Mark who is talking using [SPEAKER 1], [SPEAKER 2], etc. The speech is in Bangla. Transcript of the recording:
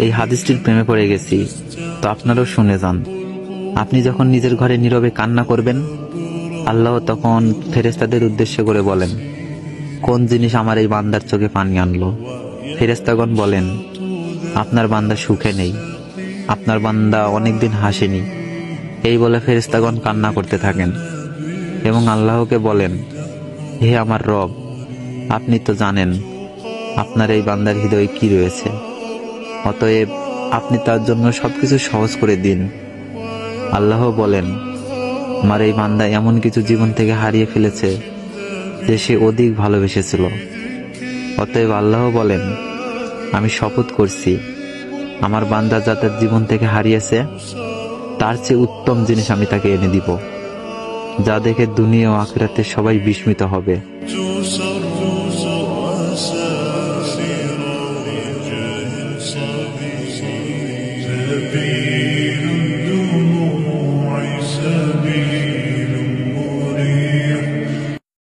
[SPEAKER 1] এই হাদিসটির প্রেমে পড়ে গেছি, তো আপনারাও শুনে যান। আপনি যখন নিজের ঘরে নীরবে কান্না করবেন, আল্লাহ তখন ফেরেশতাদের উদ্দেশ্য করে বলেন, কোন জিনিস আমার এই বান্দার চোখে পানি আনলো? ফেরেশতাগণ বলেন, আপনার বান্দা সুখে নেই, আপনার বান্দা অনেকদিন হাসেনি। এই বলে ফেরেশতাগণ কান্না করতে থাকেন এবং আল্লাহকে বলেন, হে আমার রব, আপনি তো জানেন আপনার এই বান্দার হৃদয়ে কি রয়েছে, অতএব আপনি তার জন্য সবকিছু সহজ করে দিন। আল্লাহ বলেন, আমার এই বান্দা এমন কিছু জীবন থেকে হারিয়ে ফেলেছে যে সে অধিক ভালোবেসেছিল। অতএব আল্লাহ বলেন, আমি শপথ করছি, আমার বান্দা যা তার জীবন থেকে হারিয়েছে তার চেয়ে উত্তম জিনিস আমি তাকে এনে দিব, যা দেখে দুনিয়া ও আখিরাতে সবাই বিস্মিত হবে।
[SPEAKER 2] تسر أسافر رجال صبي